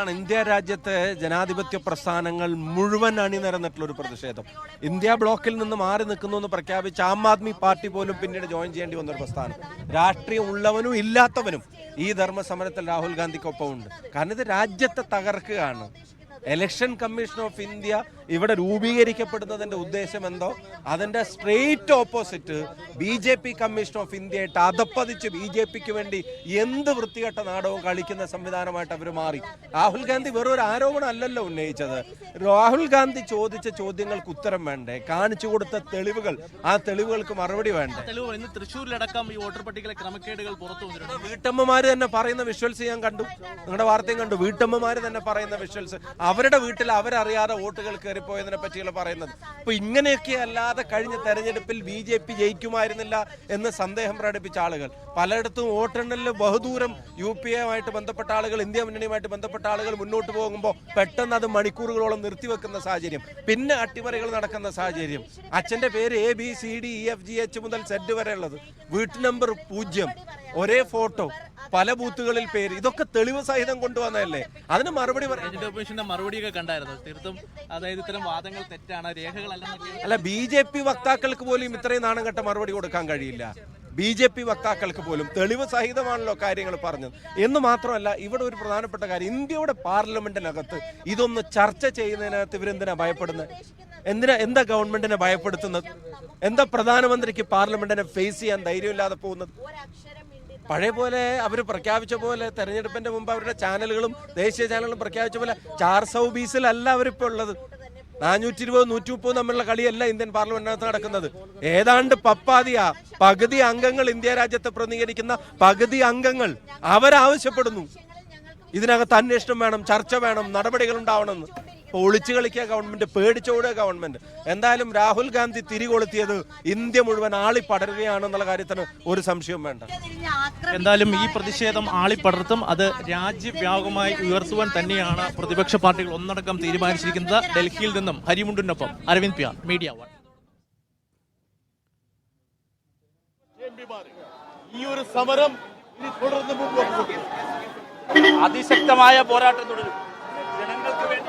India രാജ്യത്തെ ജനാധിപത്യ പ്രസ്ഥാനങ്ങൾ മുഴുവൻ അണിനിരന്നിട്ടുള്ള ഒരു പ്രതിഷേധം. ഇന്ത്യ ബ്ലോക്കിൽ നിന്ന് മാറി നിൽക്കുന്നു എന്ന് പ്രഖ്യാപിച്ച ആം ആദ്മി പാർട്ടി പോലും പിന്നീട് ജോയിൻ ചെയ്യേണ്ടി വന്ന ഒരു പ്രസ്ഥാനം. രാഷ്ട്രീയം ഉള്ളവനും ഇല്ലാത്തവനും ഈ ധർമ്മസമരത്തിൽ രാഹുൽ ഗാന്ധിക്കൊപ്പം ഉണ്ട്. കാരണം ഇത് രാജ്യത്തെ തകർക്കുകയാണ്. ഇലക്ഷൻ കമ്മീഷൻ ഓഫ് ഇന്ത്യ ഇവിടെ രൂപീകരിക്കപ്പെടുന്നതിന്റെ ഉദ്ദേശം എന്തോ അതിന്റെ straight opposite BJP commission of ഇന്ത്യയായിട്ട് അതപ്പതിച്ച് BJPക്ക് വേണ്ടി എന്ത് വൃത്തികെട്ട നാടകവും കളിക്കുന്ന സംവിധാനമായിട്ട് അവർ മാറി. രാഹുൽ ഗാന്ധി വെറും ഒരു ആരോപണം അല്ലല്ലോ ഉന്നയിച്ചത്. രാഹുൽ ഗാന്ധി ചോദിച്ച ചോദ്യങ്ങൾക്ക് ഉത്തരം വേണ്ടേ? കാണിച്ചു കൊടുത്ത തെളിവുകൾ, ആ തെളിവുകൾക്ക് മറുപടി വേണ്ടേ? തൃശ്ശൂരിലടക്കം ഈ വോട്ടർ പട്ടികയിലെ ക്രമക്കേടുകൾ പുറത്തു വന്നിട്ടുണ്ട്. വീട്ടമ്മമാര് തന്നെ പറയുന്ന വിഷ്വൽസ് ഞാൻ കണ്ടു, നിങ്ങളുടെ വാർത്തയും കണ്ടു. വീട്ടമ്മമാര് തന്നെ പറയുന്ന വിഷ്വൽസ്, അവരുടെ വീട്ടിൽ അവരറിയാതെ വോട്ടുകൾ കയറിപ്പോയതിനെ പറ്റിയുള്ള പറയുന്നത്. അപ്പൊ ഇങ്ങനെയൊക്കെ അല്ലാതെ കഴിഞ്ഞ തെരഞ്ഞെടുപ്പിൽ BJP ജയിക്കുമായിരുന്നില്ല എന്ന് സന്ദേഹം പ്രകടിപ്പിച്ച ആളുകൾ, പലയിടത്തും വോട്ടെണ്ണലിൽ ബഹുദൂരം UPA-യുമായിട്ട് ബന്ധപ്പെട്ട ആളുകൾ, ഇന്ത്യ മുന്നണിയുമായിട്ട് ബന്ധപ്പെട്ട ആളുകൾ മുന്നോട്ട് പോകുമ്പോൾ പെട്ടെന്ന് അത് മണിക്കൂറുകളോളം നിർത്തിവെക്കുന്ന സാഹചര്യം, പിന്നെ അട്ടിമറികൾ നടക്കുന്ന സാഹചര്യം. അച്ഛന്റെ പേര് ABCDEFGH മുതൽ Z വരെ ഉള്ളത്, വീട്ടു നമ്പർ 0, ഒരേ ഫോട്ടോ, പല ബൂത്തുകളിൽ പേര്, ഇതൊക്കെ തെളിവ് സഹിതം കൊണ്ടുവന്നതല്ലേ? അതിന് മറുപടി മറുപടിയൊക്കെ കണ്ടായിരുന്നു. തീർത്തും അതായത് ഇത്തരം വാദങ്ങൾ തെറ്റാണ്, രേഖകളല്ല. അല്ല, BJP വക്താക്കൾക്ക് പോലും ഇത്രയും നാണം കെട്ട മറുപടി കൊടുക്കാൻ കഴിയില്ല. BJP വക്താക്കൾക്ക് പോലും തെളിവ് സഹിതമാണല്ലോ കാര്യങ്ങൾ പറഞ്ഞത്. എന്ന് മാത്രമല്ല, ഇവിടെ ഒരു പ്രധാനപ്പെട്ട കാര്യം, ഇന്ത്യയുടെ പാർലമെന്റിനകത്ത് ഇതൊന്ന് ചർച്ച ചെയ്യുന്നതിനകത്ത് ഇവരെന്തിനാ ഭയപ്പെടുന്നത്? എന്താ ഗവൺമെന്റിനെ ഭയപ്പെടുത്തുന്നത്? എന്താ പ്രധാനമന്ത്രിക്ക് പാർലമെന്റിനെ ഫേസ് ചെയ്യാൻ ധൈര്യമില്ലാതെ പോകുന്നത്? പഴയ പോലെ അവർ പ്രഖ്യാപിച്ച പോലെ തെരഞ്ഞെടുപ്പിന്റെ മുമ്പ് അവരുടെ ചാനലുകളും ദേശീയ ചാനലുകളും പ്രഖ്യാപിച്ച പോലെ 420 അവരിപ്പോൾ ഉള്ളത്. 420, 130 തമ്മിലുള്ള കളിയല്ല ഇന്ത്യൻ പാർലമെന്റിനകത്ത് നടക്കുന്നത്. ഏതാണ്ട് പകുതി അംഗങ്ങൾ, ഇന്ത്യ രാജ്യത്തെ പ്രതിനിധീകരിക്കുന്ന പകുതി അംഗങ്ങൾ അവരാവശ്യപ്പെടുന്നു ഇതിനകത്ത് അന്വേഷണം വേണം, ചർച്ച വേണം, നടപടികൾ ഉണ്ടാവണമെന്ന്. ഇപ്പോൾ ഒളിച്ചു കളിക്കുക ഗവൺമെന്റ്, പേടിച്ചോടുക ഗവൺമെന്റ്. എന്തായാലും രാഹുൽ ഗാന്ധി തിരികൊളുത്തിയത് ഇന്ത്യ മുഴുവൻ ആളിപ്പടരുകയാണെന്നുള്ള കാര്യത്തിന് ഒരു സംശയവും വേണ്ട. എന്തായാലും ഈ പ്രതിഷേധം ആളിപ്പടർത്തും, അത് രാജ്യവ്യാപകമായി ഉയർത്തുവാൻ തന്നെയാണ് പ്രതിപക്ഷ പാർട്ടികൾ ഒന്നടക്കം തീരുമാനിച്ചിരിക്കുന്നത്. ഡൽഹിയിൽ നിന്നും ഹരിമുണ്ടിനൊപ്പം അരവിന്ദ് PR, മീഡിയ 1. ഈ ഒരു സമരം ഇനി തുടർന്ന് മുമ്പോട്ട് അതിശക്തമായ പോരാട്ടം തുടരും. ജനങ്ങൾക്ക് വേണ്ടി